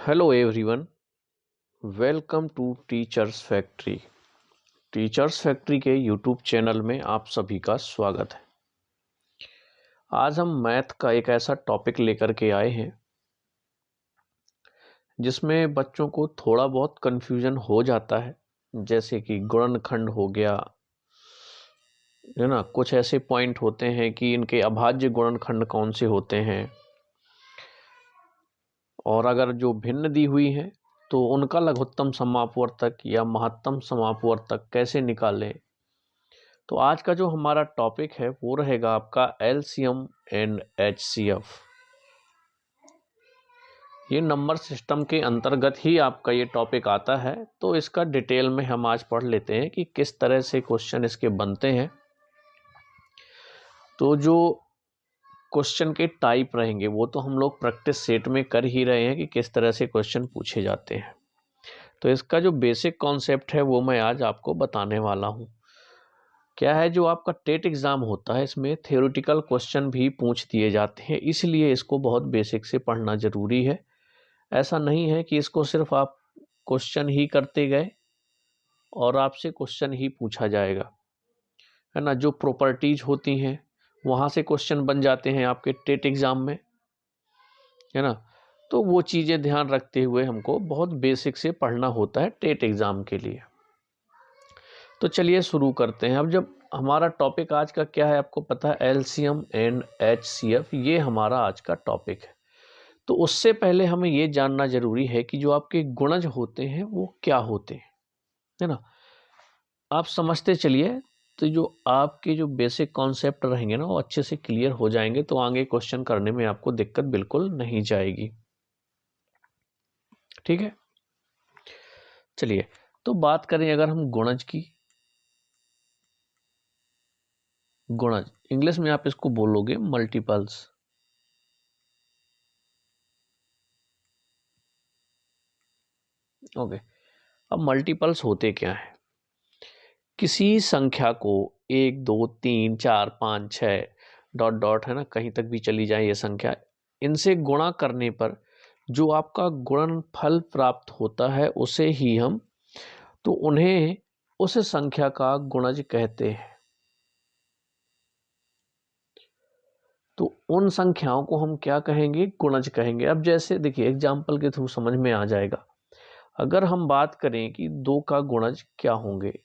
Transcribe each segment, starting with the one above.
Hello everyone, welcome to teachers factory. Teachers factory के YouTube channel में आप सभी का स्वागत है। आज हम मैथ का एक ऐसा टॉपिक लेकर के आए हैं जिसमें बच्चों को थोड़ा बहुत कन्फ्यूजन हो जाता है, जैसे कि गुणनखंड हो गया, है ना। कुछ ऐसे पॉइंट होते हैं कि इनके अभाज्य गुणनखंड कौन से होते हैं, और अगर जो भिन्न दी हुई हैं तो उनका लघुत्तम समापवर्तक या महत्तम समापवर्तक कैसे निकालें। तो आज का जो हमारा टॉपिक है वो रहेगा आपका एलसीएम एंड एचसीएफ। ये नंबर सिस्टम के अंतर्गत ही आपका ये टॉपिक आता है, तो इसका डिटेल में हम आज पढ़ लेते हैं कि किस तरह से क्वेश्चन इसके बनते हैं। तो जो क्वेश्चन के टाइप रहेंगे वो तो हम लोग प्रैक्टिस सेट में कर ही रहे हैं कि किस तरह से क्वेश्चन पूछे जाते हैं। तो इसका जो बेसिक कॉन्सेप्ट है वो मैं आज आपको बताने वाला हूँ। क्या है, जो आपका टेट एग्ज़ाम होता है इसमें थ्योरेटिकल क्वेश्चन भी पूछ दिए जाते हैं, इसलिए इसको बहुत बेसिक से पढ़ना ज़रूरी है। ऐसा नहीं है कि इसको सिर्फ आप क्वेश्चन ही करते गए और आपसे क्वेश्चन ही पूछा जाएगा, है ना। जो प्रॉपर्टीज होती हैं वहाँ से क्वेश्चन बन जाते हैं आपके टेट एग्ज़ाम में, है ना। तो वो चीज़ें ध्यान रखते हुए हमको बहुत बेसिक से पढ़ना होता है टेट एग्ज़ाम के लिए। तो चलिए शुरू करते हैं। अब जब हमारा टॉपिक आज का क्या है आपको पता है, एलसीएम एंड एचसीएफ, ये हमारा आज का टॉपिक है। तो उससे पहले हमें ये जानना जरूरी है कि जो आपके गुणज होते हैं वो क्या होते हैं, है ना। आप समझते चलिए, तो जो आपके जो बेसिक कॉन्सेप्ट रहेंगे ना वो अच्छे से क्लियर हो जाएंगे, तो आगे क्वेश्चन करने में आपको दिक्कत बिल्कुल नहीं जाएगी। ठीक है, चलिए तो बात करें अगर हम गुणज की। गुणज इंग्लिश में आप इसको बोलोगे मल्टीपल्स। ओके, अब मल्टीपल्स होते क्या है। किसी संख्या को 1 2 3 4 5 6 डॉट डॉट, है ना, कहीं तक भी चली जाए ये संख्या, इनसे गुणा करने पर जो आपका गुणनफल प्राप्त होता है उसे ही हम, तो उन्हें उस संख्या का गुणज कहते हैं। तो उन संख्याओं को हम क्या कहेंगे, गुणज कहेंगे। अब जैसे देखिए एग्जाम्पल के थ्रू समझ में आ जाएगा। अगर हम बात करें कि 2 का गुणज क्या होंगे,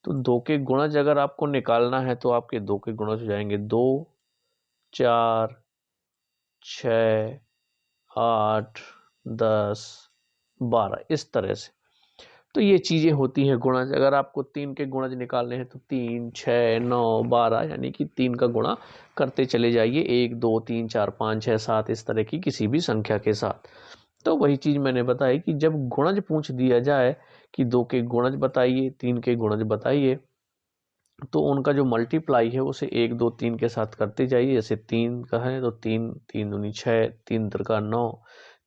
तो 2 के गुणज अगर आपको निकालना है तो आपके 2 के गुणज हो जाएंगे 2 4 6 8 10 12, इस तरह से। तो ये चीज़ें होती हैं गुणज। अगर आपको 3 के गुणज निकालने हैं तो 3 6 9 12, यानी कि 3 का गुणा करते चले जाइए 1 2 3 4 5 6 7, इस तरह की किसी भी संख्या के साथ। तो वही चीज़ मैंने बताई कि जब गुणज पूछ दिया जाए कि 2 के गुणज बताइए, 3 के गुणज बताइए, तो उनका जो मल्टीप्लाई है उसे 1 2 3 के साथ करते जाइए। जैसे 3 का है तो 3 3 दूनी 6, 3 तिरका 9,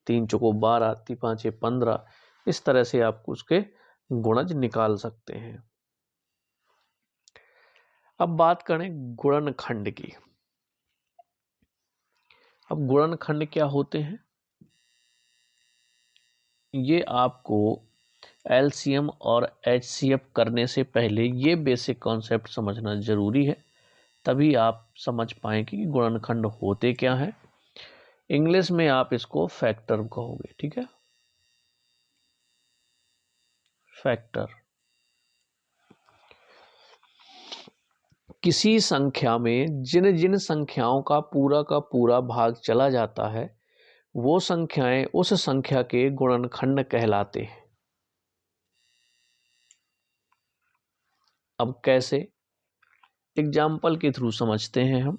3 चौको 12, 3 पाँचे 15, इस तरह से आप उसके गुणज निकाल सकते हैं। अब बात करें गुणनखंड की। अब गुणनखंड क्या होते हैं, ये आपको एलसीएम और एचसीएफ करने से पहले ये बेसिक कॉन्सेप्ट समझना जरूरी है, तभी आप समझ पाएं कि गुणनखंड होते क्या है। इंग्लिश में आप इसको फैक्टर कहोगे, ठीक है, फैक्टर। किसी संख्या में जिन जिन संख्याओं का पूरा भाग चला जाता है वो संख्याएं उस संख्या के गुणनखंड कहलाते हैं। अब कैसे, एग्जाम्पल के थ्रू समझते हैं हम।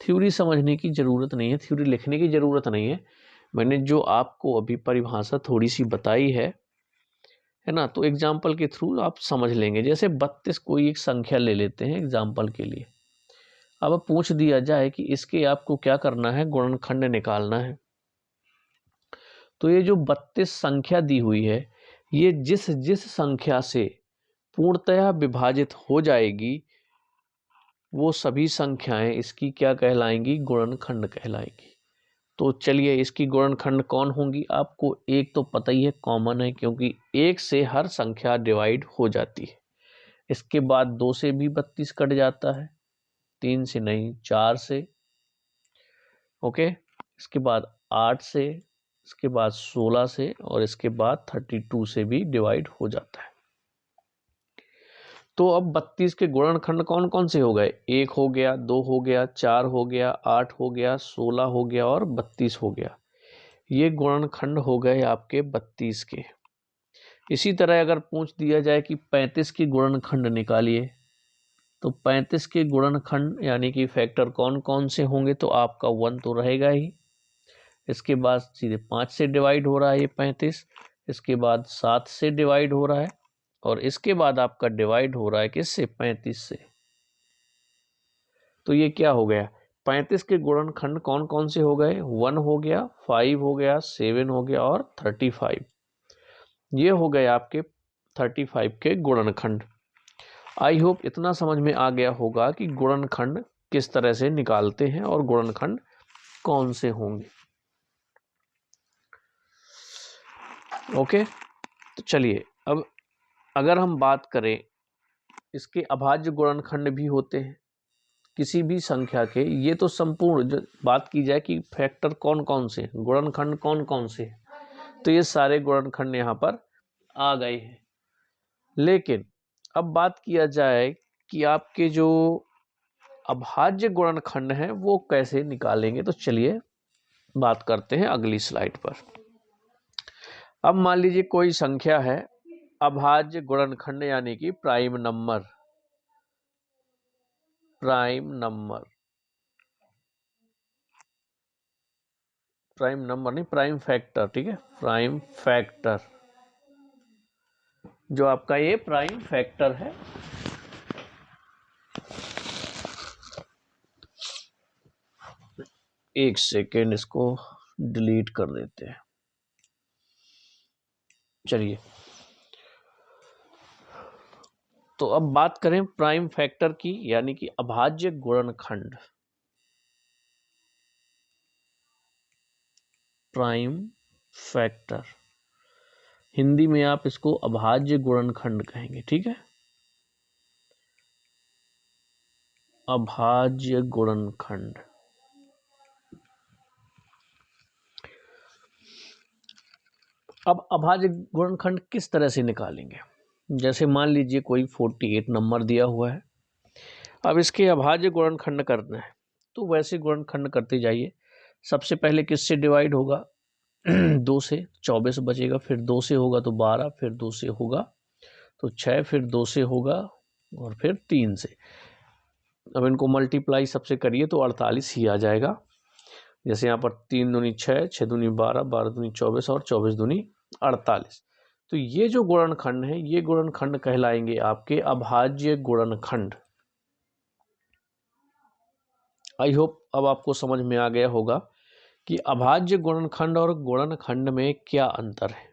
थ्योरी समझने की ज़रूरत नहीं है, थ्योरी लिखने की ज़रूरत नहीं है। मैंने जो आपको अभी परिभाषा थोड़ी सी बताई है ना, तो एग्जाम्पल के थ्रू आप समझ लेंगे। जैसे 32 कोई एक संख्या ले लेते हैं एग्जाम्पल के लिए। अब पूछ दिया जाए कि इसके आपको क्या करना है, गुणनखंड निकालना है। तो ये जो 32 संख्या दी हुई है, ये जिस जिस संख्या से पूर्णतया विभाजित हो जाएगी वो सभी संख्याएं इसकी क्या कहलाएंगी, गुणनखंड कहलाएंगी। तो चलिए इसकी गुणनखंड कौन होंगी, आपको एक तो पता ही है, कॉमन है, क्योंकि एक से हर संख्या डिवाइड हो जाती है। इसके बाद 2 से भी 32 कट जाता है, 3 से नहीं, 4 से, ओके। इसके बाद 8 से, इसके बाद 16 से, और इसके बाद 32 से भी डिवाइड हो जाता है। तो अब 32 के गुणनखंड कौन कौन से हो गए, 1 हो गया, 2 हो गया, 4 हो गया, 8 हो गया, 16 हो गया और 32 हो गया। ये गुणनखंड हो गए आपके 32 के। इसी तरह अगर पूछ दिया जाए कि 35 की गुणनखंड निकालिए, तो 35 के गुणनखंड यानी कि फैक्टर कौन कौन से होंगे, तो आपका 1 तो रहेगा ही। इसके बाद सीधे 5 से डिवाइड हो रहा है ये 35, इसके बाद 7 से डिवाइड हो रहा है, और इसके बाद आपका डिवाइड हो रहा है किससे, 35 से। तो ये क्या हो गया, 35 के गुणनखंड कौन कौन से हो गए, 1 हो गया, 5 हो गया, 7 हो गया और 35। ये हो गए आपके 35 के गुणनखंड। आई होप इतना समझ में आ गया होगा कि गुणनखंड किस तरह से निकालते हैं और गुणनखंड कौन से होंगे। ओके, तो चलिए अब अगर हम बात करें, इसके अभाज्य गुणनखंड भी होते हैं किसी भी संख्या के। ये तो संपूर्ण बात की जाए कि फैक्टर कौन कौन से, गुणनखंड कौन कौन से, तो ये सारे गुणनखंड यहाँ पर आ गए हैं। लेकिन अब बात किया जाए कि आपके जो अभाज्य गुणनखंड हैं वो कैसे निकालेंगे, तो चलिए बात करते हैं अगली स्लाइड पर। अब मान लीजिए कोई संख्या है, अभाज्य गुणनखंड यानी कि प्राइम नंबर, प्राइम नंबर नहीं, प्राइम फैक्टर, ठीक है, प्राइम फैक्टर, जो आपका ये प्राइम फैक्टर है। एक सेकेंड, इसको डिलीट कर देते हैं। चलिए, तो अब बात करें प्राइम फैक्टर की, यानी कि अभाज्य गुणनखंड, प्राइम फैक्टर, हिंदी में आप इसको अभाज्य गुणनखंड कहेंगे, ठीक है, अभाज्य गुणनखंड। अब अभाज्य गुणनखंड किस तरह से निकालेंगे, जैसे मान लीजिए कोई 48 नंबर दिया हुआ है, अब इसके अभाज्य गुणनखंड करना है, तो वैसे गुणनखंड करते जाइए। सबसे पहले किससे डिवाइड होगा, 2 से, 24 बचेगा, फिर 2 से होगा तो 12, फिर 2 से होगा तो 6, फिर 2 से होगा और फिर 3 से। अब इनको मल्टीप्लाई सबसे करिए तो 48 ही आ जाएगा। जैसे यहाँ पर 3 दूनी 6, 6 दूनी 12, 12 दूनी 24 और 24 दूनी 48। तो ये जो गुणनखंड है, ये गुणनखंड कहलाएंगे आपके अभाज्य गुणनखंड। आई होप अब आपको समझ में आ गया होगा कि अभाज्य गुणनखंड और गुणनखंड में क्या अंतर है।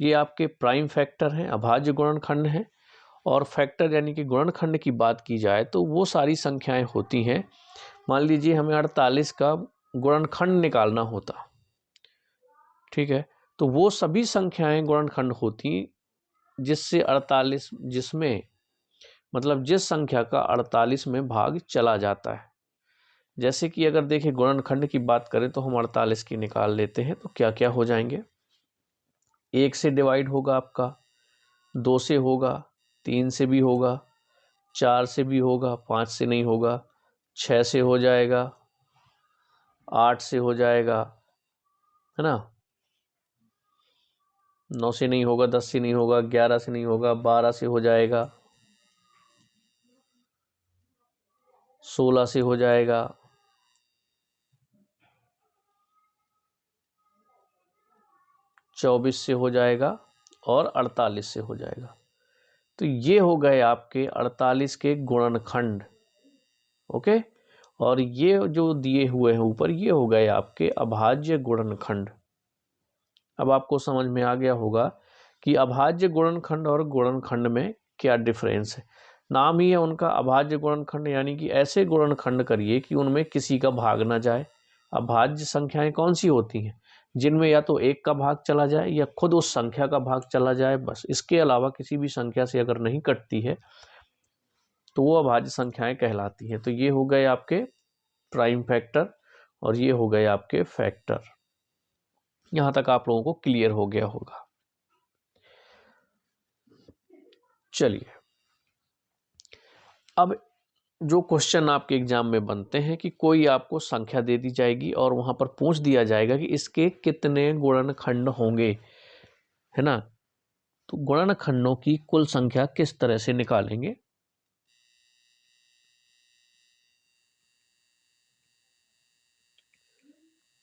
ये आपके प्राइम फैक्टर हैं, अभाज्य गुणनखंड हैं, और फैक्टर यानी कि गुणनखंड की बात की जाए तो वो सारी संख्याएं होती हैं। मान लीजिए हमें 48 का गुणनखंड निकालना होता, ठीक है, तो वो सभी संख्याएं गुणनखंड होती जिससे 48, जिसमें मतलब जिस संख्या का 48 में भाग चला जाता है। जैसे कि अगर देखें गुणनखंड की बात करें तो हम 48 की निकाल लेते हैं, तो क्या क्या हो जाएंगे, 1 से डिवाइड होगा आपका, 2 से होगा, 3 से भी होगा, 4 से भी होगा, 5 से नहीं होगा, 6 से हो जाएगा, 8 से हो जाएगा, है ना, 9 से नहीं होगा, 10 से नहीं होगा, 11 से नहीं होगा, 12 से हो जाएगा, 16 से हो जाएगा, 24 से हो जाएगा और 48 से हो जाएगा। तो ये हो गए आपके 48 के गुणनखंड, ओके। और ये जो दिए हुए हैं ऊपर, ये हो गए आपके अभाज्य गुणनखंड। अब आपको समझ में आ गया होगा कि अभाज्य गुणनखंड और गुणनखंड में क्या डिफरेंस है। नाम ही है उनका अभाज्य गुणनखंड, यानी कि ऐसे गुणनखंड करिए कि उनमें किसी का भाग ना जाए, अभाज्य संख्याएं कौन सी होती हैं? जिनमें या तो एक का भाग चला जाए या खुद उस संख्या का भाग चला जाए, बस इसके अलावा किसी भी संख्या से अगर नहीं कटती है तो वो अभाज्य संख्याएं कहलाती हैं। तो ये हो गए आपके प्राइम फैक्टर और ये हो गए आपके फैक्टर। यहां तक आप लोगों को क्लियर हो गया होगा। चलिए, अब जो क्वेश्चन आपके एग्जाम में बनते हैं कि कोई आपको संख्या दे दी जाएगी और वहां पर पूछ दिया जाएगा कि इसके कितने गुणनखंड होंगे, है ना। तो गुणनखंडों की कुल संख्या किस तरह से निकालेंगे?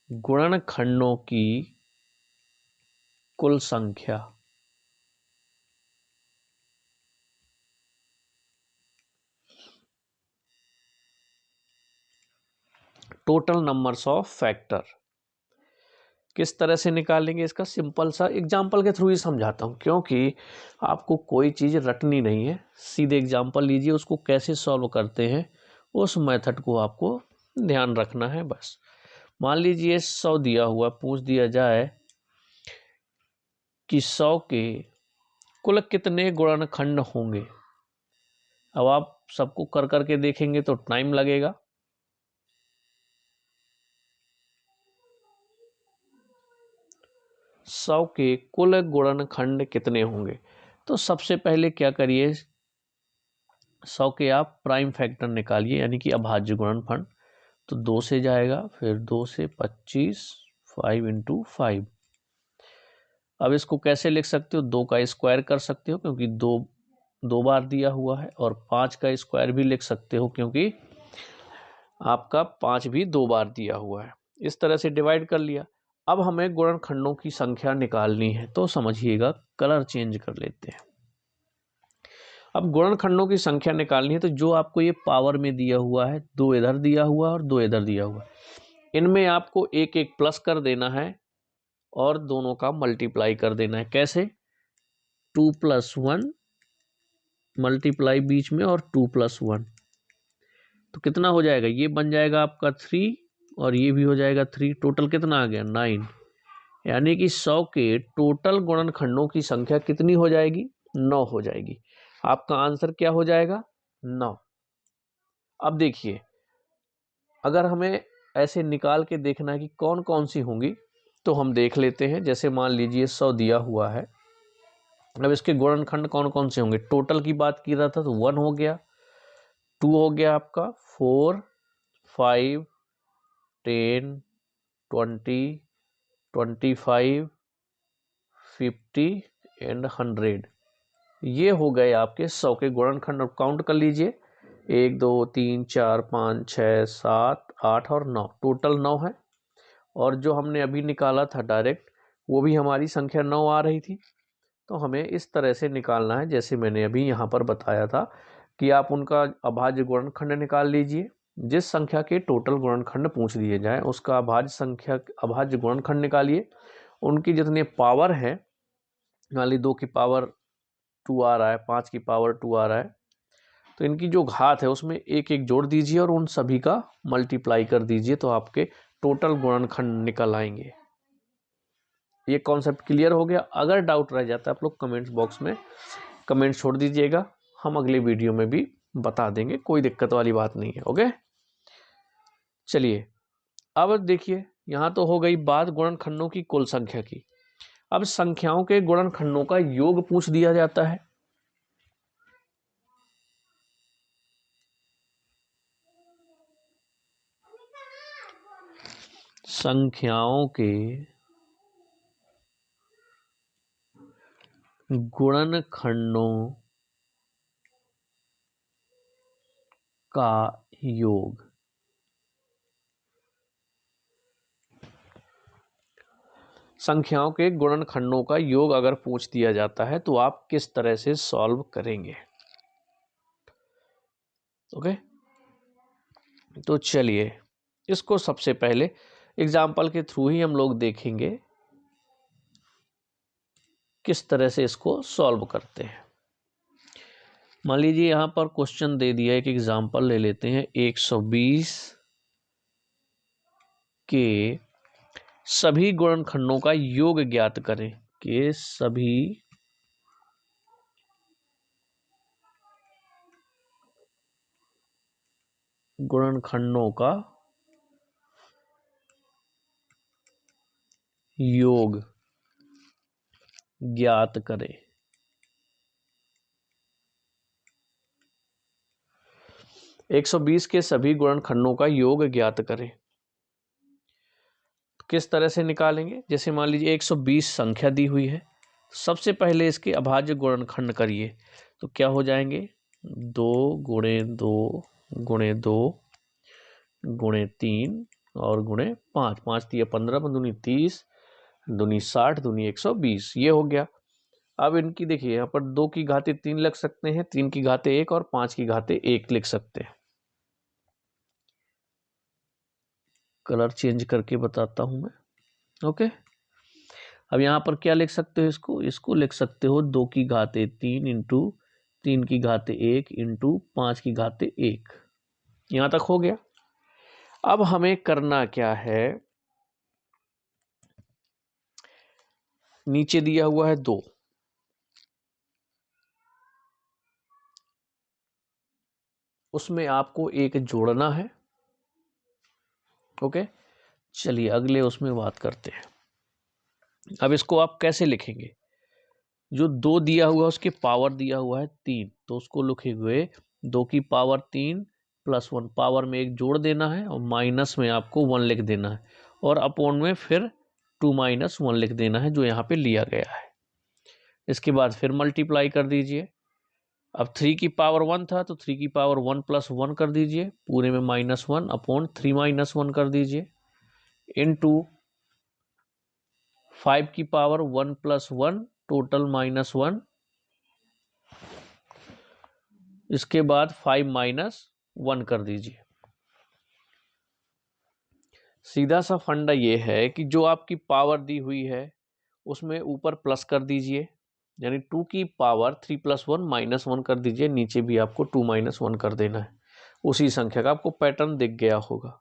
गुणनखंडों की कुल संख्या टोटल नंबर्स ऑफ फैक्टर किस तरह से निकालेंगे? इसका सिंपल सा एग्जाम्पल के थ्रू ही समझाता हूं, क्योंकि आपको कोई चीज रटनी नहीं है। सीधे एग्जाम्पल लीजिए, उसको कैसे सॉल्व करते हैं उस मेथड को आपको ध्यान रखना है बस। मान लीजिए 100 दिया हुआ, पूछ दिया जाए कि 100 के कुल कितने गुणनखंड होंगे। अब आप सबको कर करके देखेंगे तो टाइम लगेगा। सौ के कुल गुणनखंड कितने होंगे? तो सबसे पहले क्या करिए, 100 के आप प्राइम फैक्टर निकालिए, यानी कि अभाज्य गुणनखंड। तो 2 से जाएगा, फिर 2 से 25, 5 इंटू 5। अब इसको कैसे लिख सकते हो? 2 का स्क्वायर कर सकते हो क्योंकि दो बार दिया हुआ है, और 5 का स्क्वायर भी लिख सकते हो क्योंकि आपका 5 भी 2 बार दिया हुआ है। इस तरह से डिवाइड कर लिया। अब हमें गुणनखंडों की संख्या निकालनी है, तो समझिएगा, कलर चेंज कर लेते हैं। अब गुणनखंडों की संख्या निकालनी है, तो जो आपको ये पावर में दिया हुआ है, 2 इधर दिया हुआ और 2 इधर दिया हुआ, इनमें आपको एक एक प्लस कर देना है और दोनों का मल्टीप्लाई कर देना है। कैसे? 2 + 1 मल्टीप्लाई बीच में और 2 + 1, तो कितना हो जाएगा? ये बन जाएगा आपका 3 और ये भी हो जाएगा 3। टोटल कितना आ गया? 9। यानी कि 100 के टोटल गुणनखंडों की संख्या कितनी हो जाएगी? 9 हो जाएगी। आपका आंसर क्या हो जाएगा? 9। अब देखिए, अगर हमें ऐसे निकाल के देखना है कि कौन कौन सी होंगी, तो हम देख लेते हैं। जैसे मान लीजिए 100 दिया हुआ है, अब इसके गुणनखंड कौन कौन से होंगे? टोटल की बात की रहा था तो 1 हो गया, 2 हो गया आपका, 4, 5, 10, 20, 25, 50 एंड 100। ये हो गए आपके 100 के गुणनखंड। अब काउंट कर लीजिए, 1, 2, 3, 4, 5, 6, 7, 8 और 9, टोटल 9 है। और जो हमने अभी निकाला था डायरेक्ट, वो भी हमारी संख्या 9 आ रही थी। तो हमें इस तरह से निकालना है, जैसे मैंने अभी यहाँ पर बताया था कि आप उनका अभाज्य गुणनखंड निकाल लीजिए। जिस संख्या के टोटल गुणनखंड पूछ दिए जाए उसका अभाज्य गुणनखंड निकालिए। उनकी जितने पावर है, मान ली 2 की पावर 2 आ रहा है, 5 की पावर 2 आ रहा है, तो इनकी जो घात है उसमें एक एक जोड़ दीजिए और उन सभी का मल्टीप्लाई कर दीजिए, तो आपके टोटल गुणनखंड निकल आएंगे। ये कॉन्सेप्ट क्लियर हो गया? अगर डाउट रह जाता है आप लोग कमेंट्स बॉक्स में कमेंट छोड़ दीजिएगा, हम अगले वीडियो में भी बता देंगे, कोई दिक्कत वाली बात नहीं है। ओके, चलिए, अब देखिए, यहाँ तो हो गई बात गुणनखंडों की कुल संख्या की। अब संख्याओं के गुणनखंडों का योग पूछ दिया जाता है। संख्याओं के गुणनखंडों का योग। संख्याओं के गुणनखंडों का योग अगर पूछ दिया जाता है तो आप किस तरह से सॉल्व करेंगे? ओके, तो चलिए, इसको सबसे पहले एग्जाम्पल के थ्रू ही हम लोग देखेंगे किस तरह से इसको सॉल्व करते हैं। मान लीजिए यहाँ पर क्वेश्चन दे दिया, एक एग्जाम्पल ले लेते हैं। 120 के सभी गुणनखंडों का योग ज्ञात करें। के सभी गुणनखंडों का योग ज्ञात करें। 120 के सभी गुणनखंडों का योग ज्ञात करें। किस तरह से निकालेंगे? जैसे मान लीजिए 120 संख्या दी हुई है, सबसे पहले इसके अभाज्य गुणनखंड करिए, तो क्या हो जाएंगे? 2 गुणे 2 गुणे 2 गुणे 3 और गुणे 5। 5 दिया 15, 15 30, दूनी 60, दूनी 120, ये हो गया। अब इनकी देखिए यहाँ पर 2 की घाते 3 लिख सकते हैं, 3 की घाते 1 और 5 की घाते 1 लिख सकते हैं। कलर चेंज करके बताता हूं मैं। ओके, अब यहाँ पर क्या लिख सकते हो? इसको लिख सकते हो 2 की घाते 3 इंटू 3 की घाते 1 इंटू 5 की घाते 1। यहाँ तक हो गया। अब हमें करना क्या है? नीचे दिया हुआ है 2, उसमें आपको 1 जोड़ना है। ओके, चलिए अगले उसमें बात करते हैं। अब इसको आप कैसे लिखेंगे? जो 2 दिया हुआ है उसके पावर दिया हुआ है 3, तो उसको लिखे हुए 2 की पावर 3 प्लस 1, पावर में 1 जोड़ देना है और माइनस में आपको 1 लिख देना है, और अपॉन में फिर 2 माइनस 1 लिख देना है जो यहाँ पे लिया गया है। इसके बाद फिर मल्टीप्लाई कर दीजिए। अब 3 की पावर 1 था तो 3 की पावर 1 प्लस 1 कर दीजिए, पूरे में -1 अपॉन 3 माइनस 1 कर दीजिए, इनटू 5 की पावर 1 प्लस 1 टोटल -1, इसके बाद 5 माइनस 1 कर दीजिए। सीधा सा फंडा ये है कि जो आपकी पावर दी हुई है उसमें ऊपर प्लस कर दीजिए, यानी 2 की पावर 3 प्लस 1 माइनस 1 कर दीजिए, नीचे भी आपको 2 माइनस 1 कर देना है। उसी संख्या का आपको पैटर्न दिख गया होगा।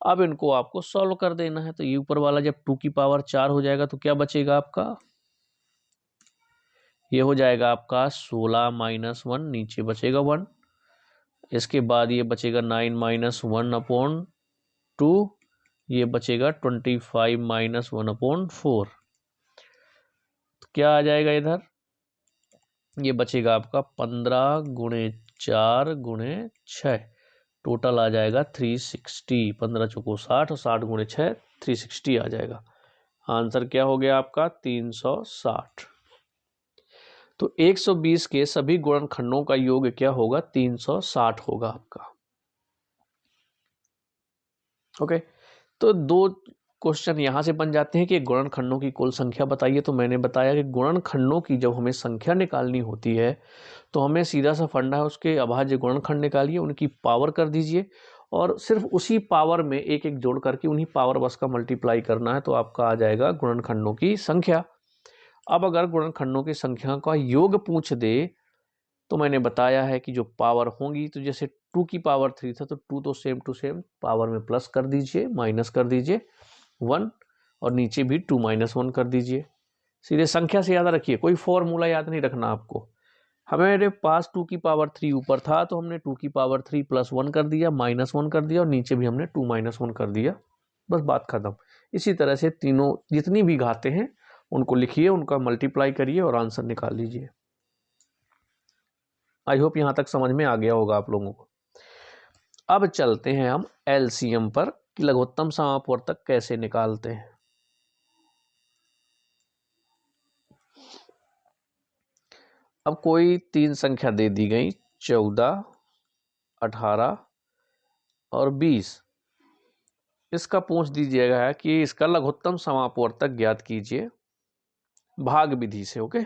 अब इनको आपको सॉल्व कर देना है। तो ये ऊपर वाला जब 2 की पावर 4 हो जाएगा तो क्या बचेगा आपका? ये हो जाएगा आपका 16 माइनस 1, नीचे बचेगा 1। इसके बाद ये बचेगा 9 माइनस 1 अपॉन 2, ये बचेगा 25 माइनस 1 अपॉन 4। तो क्या आ जाएगा इधर? ये बचेगा आपका 15 गुणे 4 गुणे 6, टोटल आ जाएगा 360। 15 चौको 60 और 60 गुणे 6 360 आ जाएगा। आंसर क्या हो गया आपका? 360। तो 120 के सभी गुणनखंडों का योग क्या होगा? 360 होगा आपका। ओके, तो 2 क्वेश्चन यहां से बन जाते हैं कि गुणनखंडों की कुल संख्या बताइए। तो मैंने बताया कि गुणनखंडों की जब हमें संख्या निकालनी होती है तो हमें सीधा सा फंडा है, उसके अभाज्य गुणनखंड निकालिए, उनकी पावर कर दीजिए और सिर्फ उसी पावर में एक एक जोड़ करके उन्हीं पावर बस का मल्टीप्लाई करना है, तो आपका आ जाएगा गुणनखंडों की संख्या। अब अगर गुणनखंडों की संख्या का योग पूछ दे तो मैंने बताया है कि जो पावर होंगी, तो जैसे 2 की पावर 3 था तो 2 तो सेम टू सेम पावर में प्लस कर दीजिए, माइनस कर दीजिए 1, और नीचे भी 2 माइनस 1 कर दीजिए। सीधे संख्या से याद रखिए, कोई फॉर्मूला याद नहीं रखना आपको। हमारे पास 2 की पावर 3 ऊपर था तो हमने 2 की पावर 3 प्लस 1 कर दिया, माइनस 1 कर दिया, और नीचे भी हमने 2 माइनस 1 कर दिया, बस बात खत्म। इसी तरह से तीनों जितनी भी घाते हैं उनको लिखिए, उनका मल्टीप्लाई करिए और आंसर निकाल लीजिए। आई होप यहां तक समझ में आ गया होगा आप लोगों को। अब चलते हैं हम एलसीएम पर कि लघुत्तम समापवर्तक कैसे निकालते हैं। अब कोई 3 संख्या दे दी गई, 14, 18 और 20। इसका पूछ दीजिएगा कि इसका लघुत्तम समापवर्तक ज्ञात कीजिए भाग विधि से। ओके,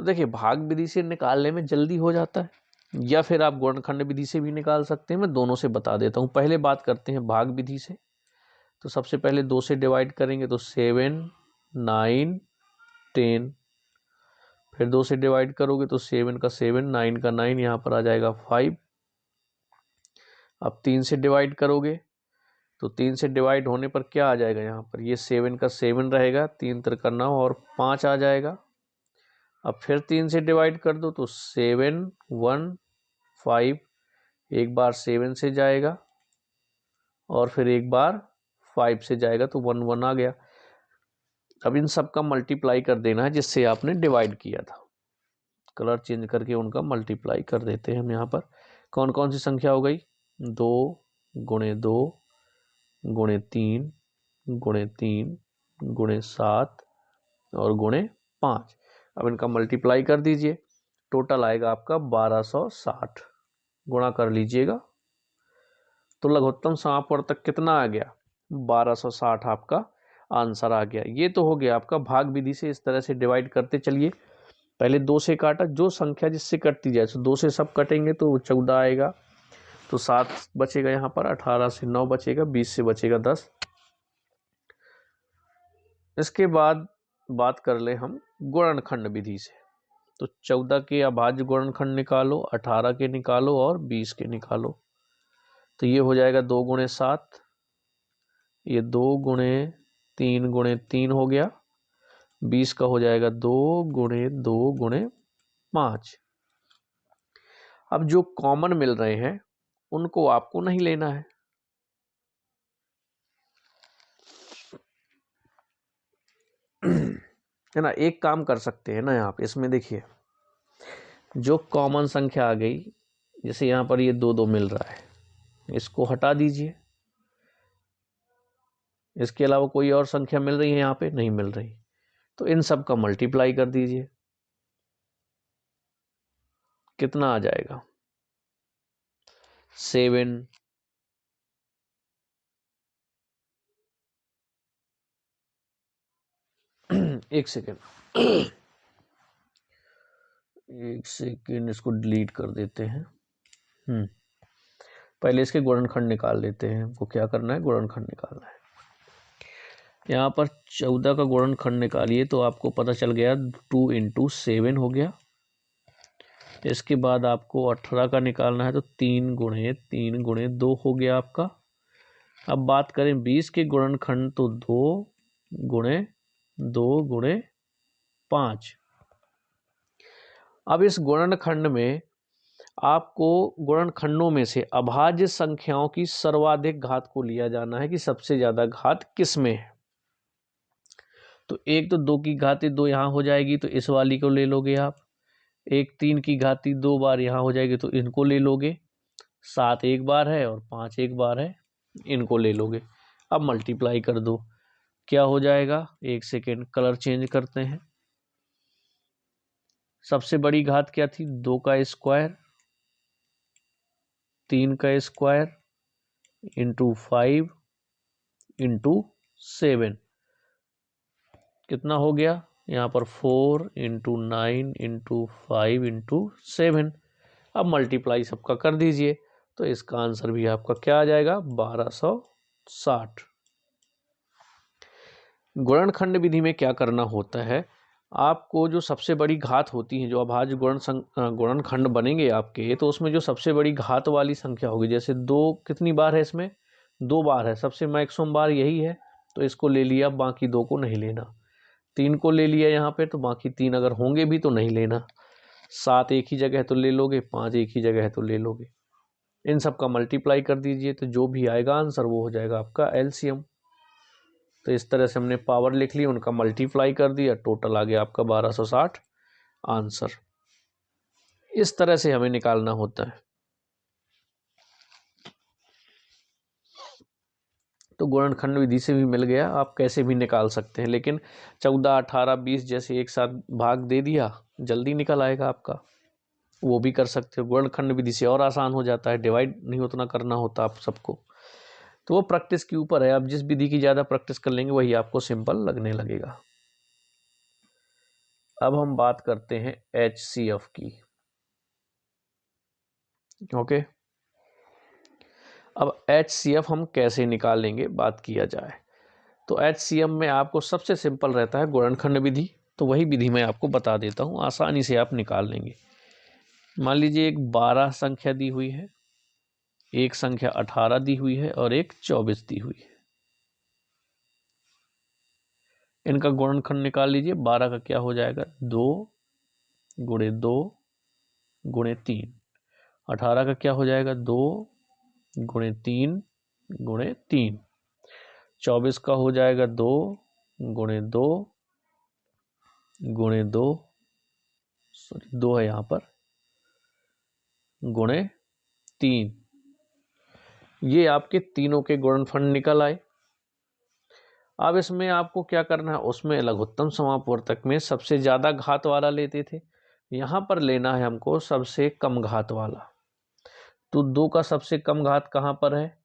तो देखिए भाग विधि से निकालने में जल्दी हो जाता है, या फिर आप गुणनखंड विधि से भी निकाल सकते हैं। मैं दोनों से बता देता हूं। पहले बात करते हैं भाग विधि से। तो सबसे पहले 2 से डिवाइड करेंगे तो 7, 9, 10। फिर 2 से डिवाइड करोगे तो 7 का 7, 9 का 9, यहाँ पर आ जाएगा 5। अब 3 से डिवाइड करोगे तो 3 से डिवाइड होने पर क्या आ जाएगा यहाँ पर, ये 7 का 7 रहेगा, 3 3 9 और 5 आ जाएगा। अब फिर 3 से डिवाइड कर दो तो 7 1 5, एक बार 7 से जाएगा और फिर एक बार 5 से जाएगा तो 1 1 आ गया। अब इन सब का मल्टीप्लाई कर देना है जिससे आपने डिवाइड किया था। कलर चेंज करके उनका मल्टीप्लाई कर देते हैं हम यहाँ पर। कौन कौन सी संख्या हो गई, 2 गुणे 2 गुणे 3 गुणे 3 गुणे 7 और गुणे 5। अब इनका मल्टीप्लाई कर दीजिए, टोटल आएगा आपका 1260। गुणा कर लीजिएगा तो लघुत्तम समापवर्तक कितना आ गया, 1260 आपका आंसर आ गया। ये तो हो गया आपका भाग विधि से, इस तरह से डिवाइड करते चलिए। पहले 2 से काटा, जो संख्या जिससे कटती जाए तो 2 से सब कटेंगे तो 14 आएगा, तो 7 बचेगा यहाँ पर, 18 से 9 बचेगा, 20 से बचेगा 10। इसके बाद बात कर ले हम गुणनखंड विधि से। तो 14 के अभाज्य गुणनखंड निकालो, 18 के निकालो और 20 के निकालो। तो ये हो जाएगा 2 गुणे 7, ये 2 गुणे 3 हो गया, 20 का हो जाएगा 2 गुणे 2 गुणे 5। अब जो कॉमन मिल रहे हैं उनको आपको नहीं लेना है ना। एक काम कर सकते हैं ना यहाँ पे, इसमें देखिए जो कॉमन संख्या आ गई, जैसे यहाँ पर ये 2 2 मिल रहा है, इसको हटा दीजिए। इसके अलावा कोई और संख्या मिल रही है यहाँ पे, नहीं मिल रही, तो इन सब का मल्टीप्लाई कर दीजिए। कितना आ जाएगा, 7 एक सेकेंड इसको डिलीट कर देते हैं। पहले इसके गुणनखंड निकाल लेते हैं। वो क्या करना है, गुणनखंड निकालना है। यहाँ पर 14 का गुणनखंड निकालिए तो आपको पता चल गया 2 × 7 हो गया। इसके बाद आपको 18 का निकालना है तो 3 गुणे 2 हो गया आपका। अब बात करें 20 के गुणनखंड तो 2 गुणे 5। अब इस गुणनखंड में आपको गुणनखंडों में से अभाज्य संख्याओं की सर्वाधिक घात को लिया जाना है कि सबसे ज्यादा घात किस में है। तो एक तो 2 की घाती 2 यहाँ हो जाएगी तो इस वाली को ले लोगे आप। एक 3 की घाती 2 बार यहाँ हो जाएगी तो इनको ले लोगे। 7 एक बार है और 5 एक बार है, इनको ले लोगे। अब मल्टीप्लाई कर दो, क्या हो जाएगा, एक सेकेंड कलर चेंज करते हैं। सबसे बड़ी घात क्या थी, 2 का स्क्वायर, 3 का स्क्वायर इंटू 5 इंटू 7, कितना हो गया यहाँ पर 4 × 9 × 5 × 7। अब मल्टीप्लाई सबका कर दीजिए तो इसका आंसर भी आपका क्या आ जाएगा, 1260। गुणनखंड विधि में क्या करना होता है, आपको जो सबसे बड़ी घात होती है, जो अभाज्य गुणनखंड बनेंगे आपके, तो उसमें जो सबसे बड़ी घात वाली संख्या होगी, जैसे 2 कितनी बार है, इसमें 2 बार है, सबसे मैक्सिमम बार यही है तो इसको ले लिया, बाकी 2 को नहीं लेना। 3 को ले लिया यहाँ पे तो बाकी 3 अगर होंगे भी तो नहीं लेना। 7 एक ही जगह है तो ले लोगे, 5 एक ही जगह है तो ले लोगे। इन सब का मल्टीप्लाई कर दीजिए तो जो भी आएगा आंसर वो हो जाएगा आपका एलसीएम। तो इस तरह से हमने पावर लिख ली, उनका मल्टीप्लाई कर दिया, टोटल आ गया आपका 1260 आंसर। इस तरह से हमें निकालना होता है। तो गुणनखंड विधि से भी मिल गया, आप कैसे भी निकाल सकते हैं, लेकिन 14 18 20 जैसे एक साथ भाग दे दिया, जल्दी निकल आएगा आपका, वो भी कर सकते हो। गुणनखंड विधि से और आसान हो जाता है, डिवाइड नहीं उतना करना होता आप सबको। तो वो प्रैक्टिस के ऊपर है, आप जिस विधि की ज़्यादा प्रैक्टिस कर लेंगे वही आपको सिंपल लगने लगेगा। अब हम बात करते हैं HCF की। ओके, अब HCF हम कैसे निकालेंगे बात किया जाए तो HCF में आपको सबसे सिंपल रहता है गुणनखंड विधि, तो वही विधि मैं आपको बता देता हूँ, आसानी से आप निकाल लेंगे। मान लीजिए एक 12 संख्या दी हुई है, एक संख्या 18 दी हुई है और एक 24 दी हुई है। इनका गुणनखंड निकाल लीजिए। 12 का क्या हो जाएगा, 2 गुणे 2 गुणे 3। 18 का क्या हो जाएगा, 2 गुणे 3 गुणे 3। 24 का हो जाएगा 2 गुणे 2 गुणे 2, सॉरी 2 है यहाँ पर, गुणे 3। ये आपके तीनों के गुणनफल निकल आए। अब इसमें आपको क्या करना है, उसमें लघुत्तम समापवर्तक में सबसे ज्यादा घात वाला लेते थे, यहां पर लेना है हमको सबसे कम घात वाला। तो 2 का सबसे कम घात कहां पर है,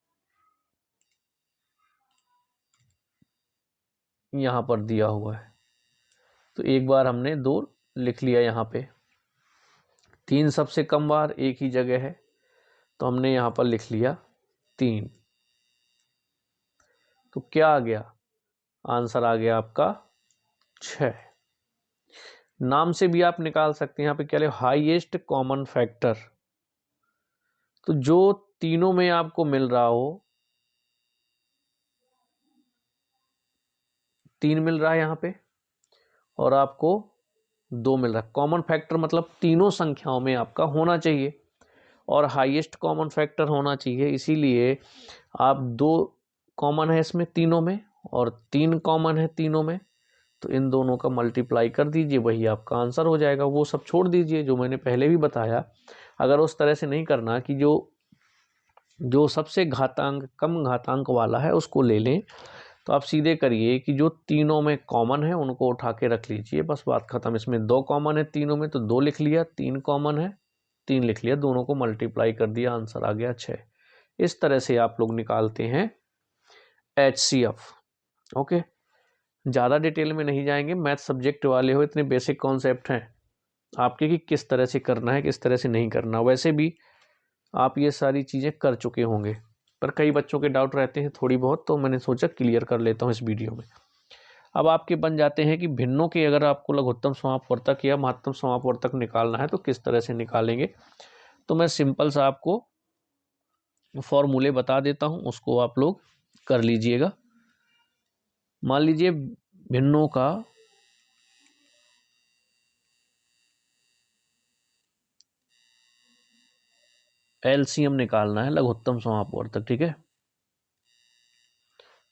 यहां पर दिया हुआ है। तो एक बार हमने 2 लिख लिया यहां पे। 3 सबसे कम बार एक ही जगह है, तो हमने यहां पर लिख लिया 3। तो क्या आ गया, आंसर आ गया आपका 6। नाम से भी आप निकाल सकते हैं, यहाँ पे क्या लिखा, हाईएस्ट कॉमन फैक्टर। तो जो तीनों में आपको मिल रहा हो, 3 मिल रहा है यहाँ पे और आपको 2 मिल रहा है। कॉमन फैक्टर मतलब तीनों संख्याओं में आपका होना चाहिए और हाईएस्ट कॉमन फैक्टर होना चाहिए, इसीलिए आप 2 कॉमन है इसमें तीनों में और 3 कॉमन है तीनों में, तो इन दोनों का मल्टीप्लाई कर दीजिए, वही आपका आंसर हो जाएगा। वो सब छोड़ दीजिए जो मैंने पहले भी बताया। अगर उस तरह से नहीं करना कि जो सबसे घातांक कम घातांक वाला है उसको ले लें, तो आप सीधे करिए कि जो तीनों में कॉमन है उनको उठा के रख लीजिए, बस बात खत्म। इसमें 2 कॉमन है तीनों में तो 2 लिख लिया, 3 कॉमन है 3 लिख लिया, दोनों को मल्टीप्लाई कर दिया, आंसर आ गया 6। इस तरह से आप लोग निकालते हैं HCF। ओके, ज़्यादा डिटेल में नहीं जाएंगे, मैथ सब्जेक्ट वाले हो, इतने बेसिक कॉन्सेप्ट हैं आपके कि किस तरह से करना है किस तरह से नहीं करना। वैसे भी आप ये सारी चीज़ें कर चुके होंगे, पर कई बच्चों के डाउट रहते हैं थोड़ी बहुत, तो मैंने सोचा क्लियर कर लेता हूँ इस वीडियो में। अब आपके बन जाते हैं कि भिन्नों के अगर आपको लघुत्तम समापवर्तक या महत्तम समापवर्तक निकालना है तो किस तरह से निकालेंगे। तो मैं सिंपल सा आपको फॉर्मूले बता देता हूँ, उसको आप लोग कर लीजिएगा। मान लीजिए भिन्नों का LCM निकालना है, लघुत्तम समापवर्तक, ठीक है।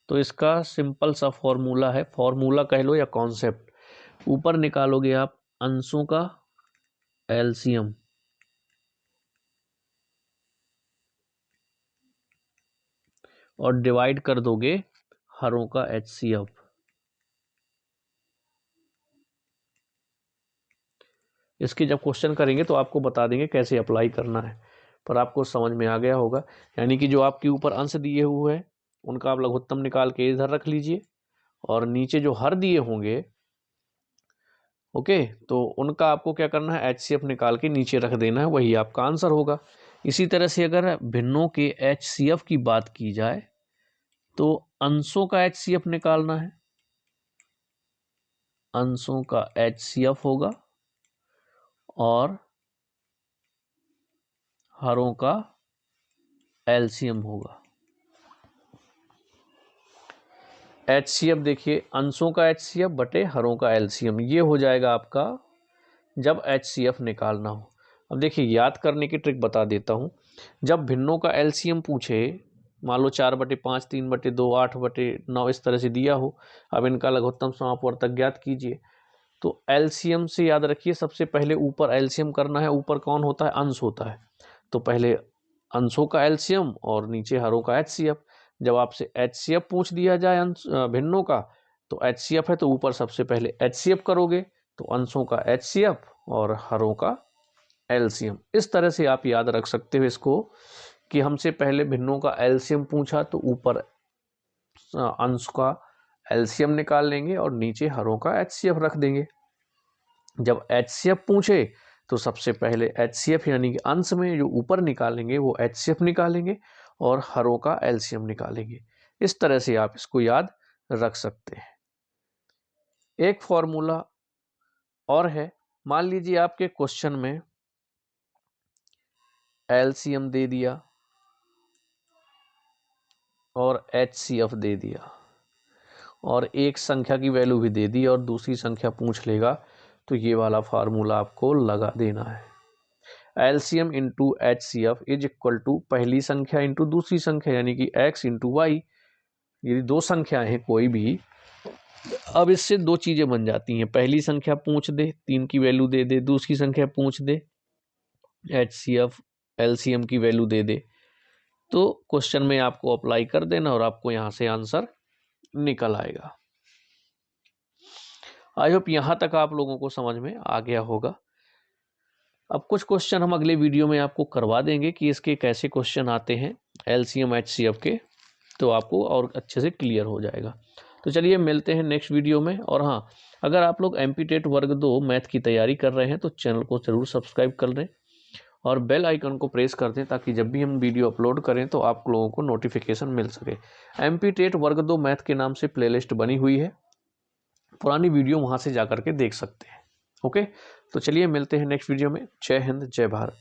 तो इसका सिंपल सा फॉर्मूला है, फॉर्मूला कह लो या कॉन्सेप्ट। ऊपर निकालोगे आप अंशों का LCM और डिवाइड कर दोगे हरों का HCF। इसके जब क्वेश्चन करेंगे तो आपको बता देंगे कैसे अप्लाई करना है, पर आपको समझ में आ गया होगा। यानी कि जो आपके ऊपर अंश दिए हुए हैं उनका आप लघुत्तम निकाल के इधर रख लीजिए और नीचे जो हर दिए होंगे, ओके, तो उनका आपको क्या करना है, HCF निकाल के नीचे रख देना है, वही आपका आंसर होगा। इसी तरह से अगर भिन्नों के HCF की बात की जाए तो अंशों का HCF निकालना है, अंशों का HCF होगा और हरों का LCM होगा। HCF देखिए, अंशों का HCF बटे हरों का LCM, ये हो जाएगा आपका जब HCF निकालना हो। अब देखिए याद करने की ट्रिक बता देता हूँ। जब भिन्नों का LCM पूछे, मान लो 4/5, 3/2, 8/9 इस तरह से दिया हो, अब इनका लघुत्तम समापवर्तक ज्ञात कीजिए। तो LCM से याद रखिए, सबसे पहले ऊपर LCM करना है। ऊपर कौन होता है, अंश होता है, तो पहले अंशों का LCM और नीचे हरों का HCF। जब आपसे HCF पूछ दिया जाए अंश भिन्नों का, तो HCF है तो ऊपर सबसे पहले HCF करोगे, तो अंशों का HCF और हरों का LCM। इस तरह से आप याद रख सकते हो इसको कि हमसे पहले भिन्नों का LCM पूछा तो ऊपर अंश का LCM निकाल लेंगे और नीचे हरों का HCF रख देंगे। जब HCF पूछे तो सबसे पहले HCF यानी कि अंश में जो ऊपर निकालेंगे वो HCF निकालेंगे और हरों का LCM निकालेंगे। इस तरह से आप इसको याद रख सकते हैं। एक फॉर्मूला और है, मान लीजिए आपके क्वेश्चन में LCM दे दिया और HCF दे दिया और एक संख्या की वैल्यू भी दे दी और दूसरी संख्या पूछ लेगा तो ये वाला फार्मूला आपको लगा देना है। LCM into HCF is equal to पहली संख्या इंटू दूसरी संख्या यानी कि X इंटू वाई। यदि दो संख्याएं हैं कोई भी, अब इससे दो चीज़ें बन जाती हैं। पहली संख्या पूछ दे, 3 की वैल्यू दे दे, दूसरी संख्या पूछ दे, HCF LCM की वैल्यू दे दे, तो क्वेश्चन में आपको अप्लाई कर देना और आपको यहाँ से आंसर निकल आएगा। आई होप यहाँ तक आप लोगों को समझ में आ गया होगा। अब कुछ क्वेश्चन हम अगले वीडियो में आपको करवा देंगे कि इसके कैसे क्वेश्चन आते हैं LCM HCF के, तो आपको और अच्छे से क्लियर हो जाएगा। तो चलिए मिलते हैं नेक्स्ट वीडियो में। और हाँ, अगर आप लोग MPTET वर्ग 2 मैथ की तैयारी कर रहे हैं तो चैनल को ज़रूर सब्सक्राइब कर लें और बेल आइकन को प्रेस कर दें ताकि जब भी हम वीडियो अपलोड करें तो आप लोगों को नोटिफिकेशन मिल सके। MPTET वर्ग 2 मैथ के नाम से प्लेलिस्ट बनी हुई है, पुरानी वीडियो वहाँ से जा कर के देख सकते हैं। ओके, तो चलिए मिलते हैं नेक्स्ट वीडियो में। जय हिंद, जय भारत।